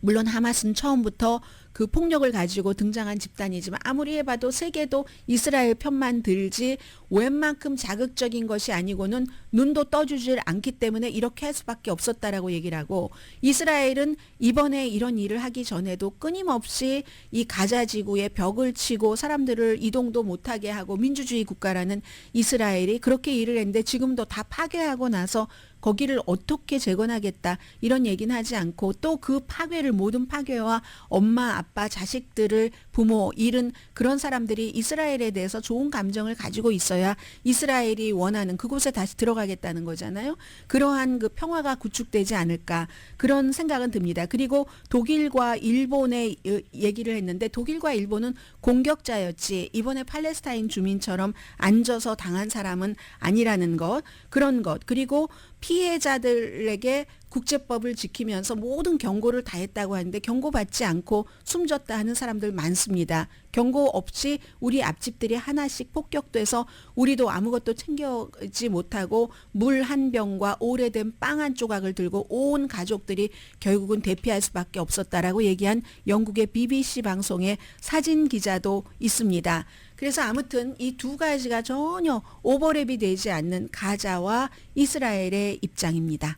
물론 하마스는 처음부터 그 폭력을 가지고 등장한 집단이지만 아무리 해봐도 세계도 이스라엘 편만 들지 웬만큼 자극적인 것이 아니고는 눈도 떠주질 않기 때문에 이렇게 할 수밖에 없었다라고 얘기를 하고 이스라엘은 이번에 이런 일을 하기 전에도 끊임없이 이 가자 지구에 벽을 치고 사람들을 이동도 못하게 하고 민주주의 국가라는 이스라엘이 그렇게 일을 했는데 지금도 다 파괴하고 나서 거기를 어떻게 재건하겠다 이런 얘기는 하지 않고 또 그 파괴를 모든 파괴와 엄마 아빠 자식들을 부모 잃은 그런 사람들이 이스라엘에 대해서 좋은 감정을 가지고 있어야 이스라엘이 원하는 그곳에 다시 들어가겠다는 거잖아요. 그러한 그 평화가 구축되지 않을까 그런 생각은 듭니다. 그리고 독일과 일본의 얘기를 했는데 독일과 일본은 공격자였지 이번에 팔레스타인 주민처럼 앉아서 당한 사람은 아니라는 것 그런 것 그리고 피해자들에게 국제법을 지키면서 모든 경고를 다 했다고 하는데 경고받지 않고 숨졌다 하는 사람들 많습니다. 경고 없이 우리 앞집들이 하나씩 폭격돼서 우리도 아무것도 챙겨지 못하고 물 한 병과 오래된 빵 한 조각을 들고 온 가족들이 결국은 대피할 수밖에 없었다라고 얘기한 영국의 BBC 방송의 사진 기자도 있습니다. 그래서 아무튼 이 두 가지가 전혀 오버랩이 되지 않는 가자와 이스라엘의 입장입니다.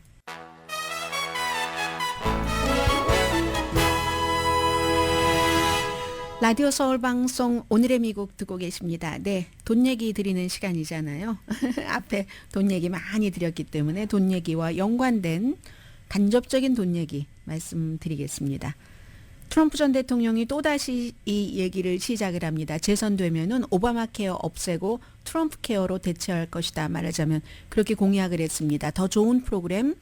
라디오 서울 방송 오늘의 미국 듣고 계십니다. 네, 돈 얘기 드리는 시간이잖아요. 앞에 돈 얘기 많이 드렸기 때문에 돈 얘기와 연관된 간접적인 돈 얘기 말씀드리겠습니다. 트럼프 전 대통령이 또다시 이 얘기를 시작을 합니다. 재선되면은 오바마 케어 없애고 트럼프 케어로 대체할 것이다. 말하자면 그렇게 공약을 했습니다. 더 좋은 프로그램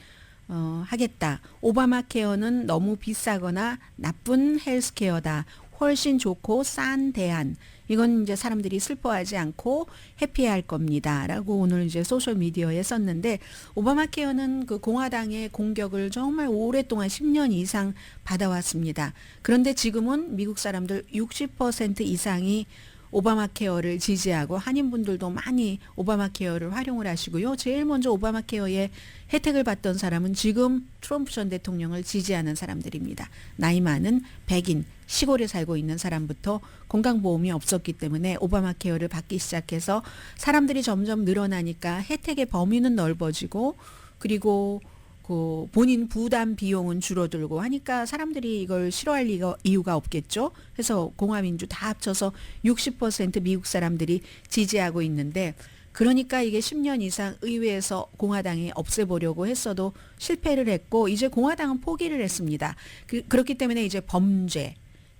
하겠다. 오바마 케어는 너무 비싸거나 나쁜 헬스케어다. 훨씬 좋고 싼 대안. 이건 이제 사람들이 슬퍼하지 않고 해피할 겁니다. 라고 오늘 이제 소셜미디어에 썼는데 오바마 케어는 그 공화당의 공격을 정말 오랫동안 10년 이상 받아왔습니다. 그런데 지금은 미국 사람들 60% 이상이 오바마 케어를 지지하고 한인분들도 많이 오바마 케어를 활용을 하시고요. 제일 먼저 오바마 케어의 혜택을 받던 사람은 지금 트럼프 전 대통령을 지지하는 사람들입니다. 나이 많은 백인, 시골에 살고 있는 사람부터 건강보험이 없었기 때문에 오바마 케어를 받기 시작해서 사람들이 점점 늘어나니까 혜택의 범위는 넓어지고 그리고 그 본인 부담 비용은 줄어들고 하니까 사람들이 이걸 싫어할 이유가 없겠죠. 그래서 공화민주 다 합쳐서 60% 미국 사람들이 지지하고 있는데 그러니까 이게 10년 이상 의회에서 공화당이 없애보려고 했어도 실패를 했고 이제 공화당은 포기를 했습니다. 그렇기 때문에 이제 범죄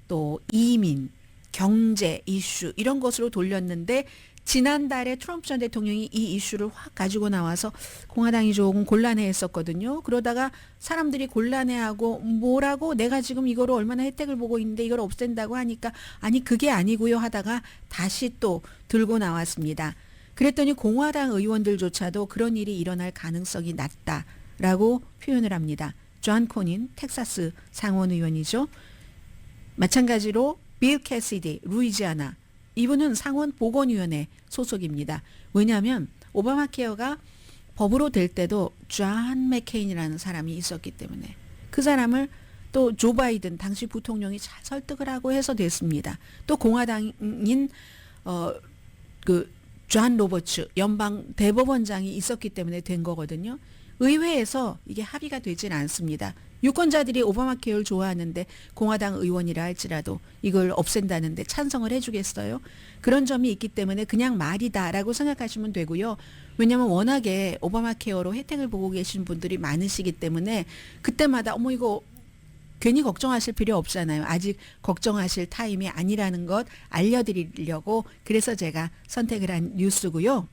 또 이민, 경제 이슈 이런 것으로 돌렸는데 지난달에 트럼프 전 대통령이 이 이슈를 확 가지고 나와서 공화당이 조금 곤란해했었거든요. 그러다가 사람들이 곤란해하고 뭐라고 내가 지금 이거를 얼마나 혜택을 보고 있는데 이걸 없앤다고 하니까 아니 그게 아니고요 하다가 다시 또 들고 나왔습니다. 그랬더니 공화당 의원들조차도 그런 일이 일어날 가능성이 낮다라고 표현을 합니다. 존 코닌 텍사스 상원 의원이죠. 마찬가지로 빌 캐시디 루이지아나 이분은 상원 보건위원회 소속입니다. 왜냐하면 오바마 케어가 법으로 될 때도 존 맥케인이라는 사람이 있었기 때문에 그 사람을 또 조 바이든 당시 부통령이 잘 설득을 하고 해서 됐습니다. 또 공화당인 그 존 로버츠 연방 대법원장이 있었기 때문에 된 거거든요. 의회에서 이게 합의가 되질 않습니다. 유권자들이 오바마 케어를 좋아하는데 공화당 의원이라 할지라도 이걸 없앤다는데 찬성을 해주겠어요? 그런 점이 있기 때문에 그냥 말이다라고 생각하시면 되고요. 왜냐하면 워낙에 오바마 케어로 혜택을 보고 계신 분들이 많으시기 때문에 그때마다 어머 이거 괜히 걱정하실 필요 없잖아요. 아직 걱정하실 타임이 아니라는 것 알려드리려고 그래서 제가 선택을 한 뉴스고요.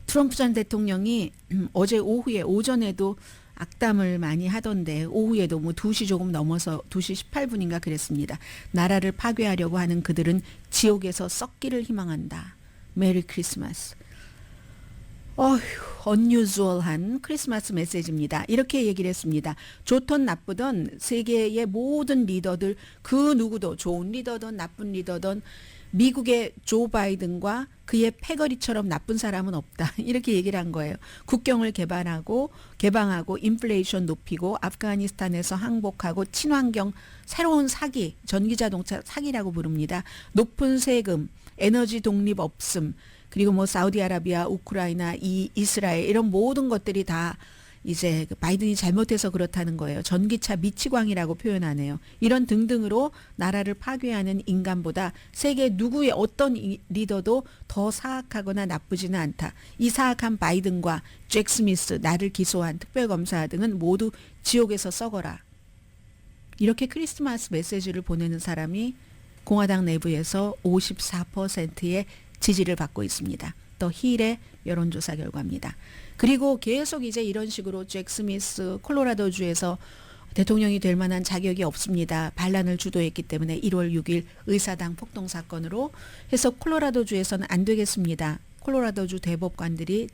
트럼프 전 대통령이 어제 오전에도 악담을 많이 하던데 오후에도 뭐 2시 조금 넘어서 2시 18분인가 그랬습니다. 나라를 파괴하려고 하는 그들은 지옥에서 썩기를 희망한다. 메리 크리스마스. unusual한 크리스마스 메시지입니다. 이렇게 얘기를 했습니다. 좋던 나쁘던 세계의 모든 리더들 그 누구도 좋은 리더든 나쁜 리더든 미국의 조 바이든과 그의 패거리처럼 나쁜 사람은 없다. 이렇게 얘기를 한 거예요. 국경을 개방하고 인플레이션 높이고 아프가니스탄에서 항복하고 친환경 새로운 사기, 전기자동차 사기라고 부릅니다. 높은 세금, 에너지 독립 없음, 그리고 뭐 사우디아라비아, 우크라이나, 이스라엘 이런 모든 것들이 다 이제 바이든이 잘못해서 그렇다는 거예요. 전기차 미치광이라고 표현하네요. 이런 등등으로 나라를 파괴하는 인간보다 세계 누구의 어떤 리더도 더 사악하거나 나쁘지는 않다. 이 사악한 바이든과 잭 스미스, 나를 기소한 특별검사 등은 모두 지옥에서 썩어라. 이렇게 크리스마스 메시지를 보내는 사람이 공화당 내부에서 54%의 지지를 받고 있습니다. 더 힐의 여론조사 결과입니다. 그리고 계속 이제 이런 식으로 잭 스미스 콜로라도주에서 대통령이 될 만한 자격이 없습니다. 반란을 주도했기 때문에 1월 6일 의사당 폭동 사건으로 해서 콜로라도주에서는 안 되겠습니다. 콜로라도주 대법관들이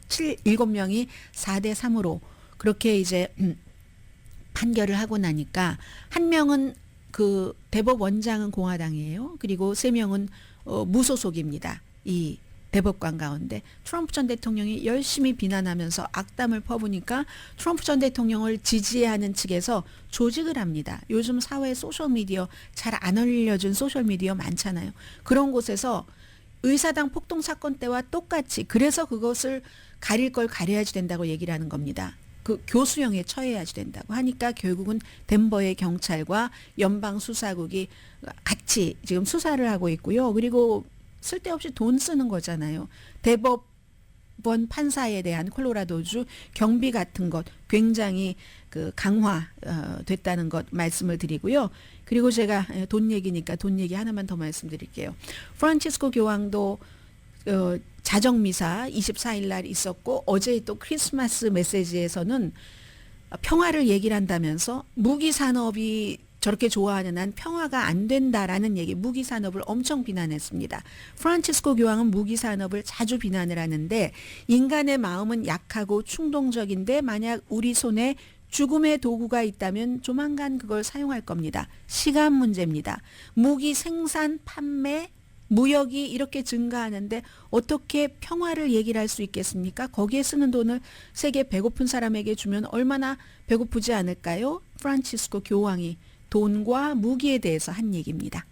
7명이 4대3으로 그렇게 이제 판결을 하고 나니까 한 명은 그 대법원장은 공화당이에요. 그리고 3명은 무소속입니다. 이 대법관 가운데 트럼프 전 대통령이 열심히 비난하면서 악담을 퍼부니까 트럼프 전 대통령을 지지하는 측에서 조직을 합니다. 요즘 사회 소셜미디어 잘 안 알려준 소셜미디어 많잖아요. 그런 곳에서 의사당 폭동 사건 때와 똑같이 그래서 그것을 가릴 걸 가려야지 된다고 얘기를 하는 겁니다. 그 교수형에 처해야지 된다고 하니까 결국은 덴버의 경찰과 연방수사국이 같이 지금 수사를 하고 있고요. 그리고 쓸데없이 돈 쓰는 거잖아요. 대법원 판사에 대한 콜로라도주 경비 같은 것 굉장히 그 강화 됐다는 것 말씀을 드리고요. 그리고 제가 돈 얘기니까 돈 얘기 하나만 더 말씀드릴게요. 프란치스코 교황도 자정미사 24일 날 있었고 어제 또 크리스마스 메시지에서는 평화를 얘기를 한다면서 무기 산업이 저렇게 좋아하는 한 평화가 안 된다라는 얘기, 무기 산업을 엄청 비난했습니다. 프란치스코 교황은 무기 산업을 자주 비난을 하는데 인간의 마음은 약하고 충동적인데 만약 우리 손에 죽음의 도구가 있다면 조만간 그걸 사용할 겁니다. 시간 문제입니다. 무기 생산, 판매, 무역이 이렇게 증가하는데 어떻게 평화를 얘기를 할 수 있겠습니까? 거기에 쓰는 돈을 세계 배고픈 사람에게 주면 얼마나 배고프지 않을까요? 프란치스코 교황이 돈과 무기에 대해서 한 얘기입니다.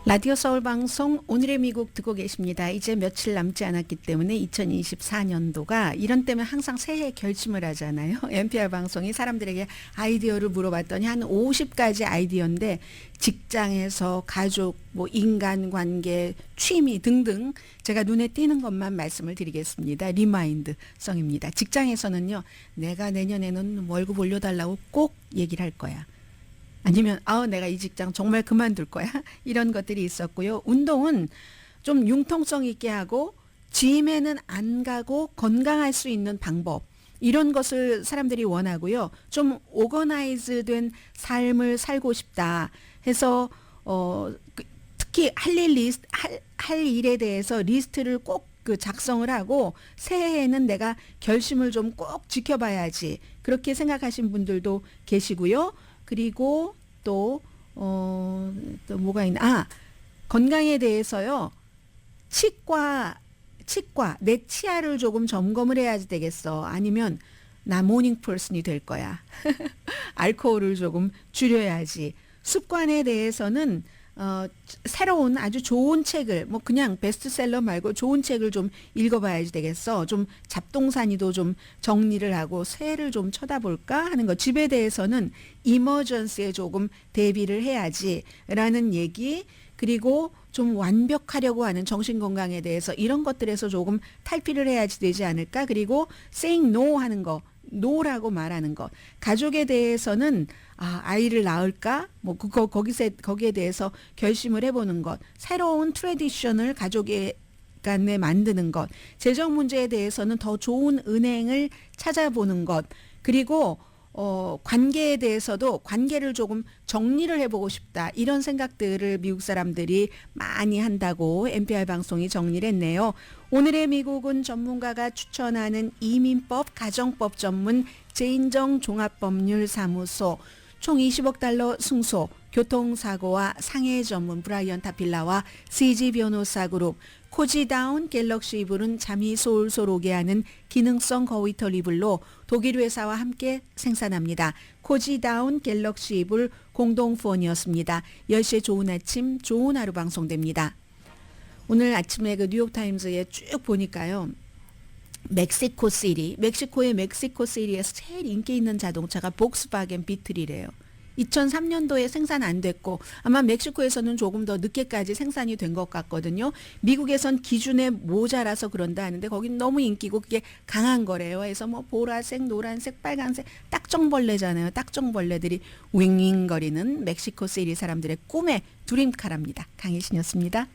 라디오 서울 방송 오늘의 미국 듣고 계십니다. 이제 며칠 남지 않았기 때문에 2024년도가 이런 때면 항상 새해 결심을 하잖아요. NPR 방송이 사람들에게 아이디어를 물어봤더니 한 50가지 아이디어인데 직장에서 가족, 뭐 인간관계, 취미 등등 제가 눈에 띄는 것만 말씀을 드리겠습니다. 리마인드성입니다. 직장에서는요. 내가 내년에는 월급 올려달라고 꼭 얘기를 할 거야. 아니면 내가 이 직장 정말 그만둘 거야. 이런 것들이 있었고요. 운동은 좀 융통성 있게 하고 짐에는 안 가고 건강할 수 있는 방법. 이런 것을 사람들이 원하고요. 좀 오거나이즈된 삶을 살고 싶다 해서 특히 할 일에 대해서 리스트를 꼭 작성을 하고 새해에는 내가 결심을 좀 꼭 지켜봐야지. 그렇게 생각하신 분들도 계시고요. 그리고 또 뭐가 있나? 건강에 대해서요. 치과 내 치아를 조금 점검을 해야지 되겠어. 아니면 나 모닝 퍼슨이 될 거야. 알코올을 조금 줄여야지. 습관에 대해서는 새로운 아주 좋은 책을 뭐 그냥 베스트셀러 말고 좋은 책을 좀 읽어봐야지 되겠어. 좀 잡동사니도 좀 정리를 하고 새를 좀 쳐다볼까 하는 거. 집에 대해서는 이머전스에 조금 대비를 해야지라는 얘기. 그리고 좀 완벽하려고 하는 정신건강에 대해서 이런 것들에서 조금 탈피를 해야지 되지 않을까. 그리고 saying no 하는 거. 노라고 말하는 것. 가족에 대해서는 아이를 낳을까? 뭐 거기에 대해서 결심을 해보는 것. 새로운 트래디션을 가족의 간에 만드는 것. 재정 문제에 대해서는 더 좋은 은행을 찾아보는 것. 그리고 관계에 대해서도 관계를 조금 정리를 해보고 싶다. 이런 생각들을 미국 사람들이 많이 한다고 NPR 방송이 정리를 했네요. 오늘의 미국은 전문가가 추천하는 이민법, 가정법 전문 제인정 종합법률사무소 총 20억 달러 승소, 교통사고와 상해 전문 브라이언 타필라와 CG 변호사 그룹, 코지다운 갤럭시 이불은 잠이 솔솔 오게 하는 기능성 거위털 이불로 독일 회사와 함께 생산합니다. 코지다운 갤럭시 이불 공동 후원이었습니다. 10시에 좋은 아침, 좋은 하루 방송됩니다. 오늘 아침에 그 뉴욕타임즈에 쭉 보니까요. 멕시코시티, 멕시코의 멕시코시티에서 제일 인기 있는 자동차가 복스바겐 비틀이래요. 2003년도에 생산 안 됐고 아마 멕시코에서는 조금 더 늦게까지 생산이 된 것 같거든요. 미국에선 기준에 모자라서 그런다 하는데 거긴 너무 인기고 그게 강한 거래요. 그래서 뭐 보라색, 노란색, 빨간색 딱정벌레잖아요. 딱정벌레들이 윙윙거리는 멕시코시티 사람들의 꿈의 드림카랍니다. 강혜신이었습니다.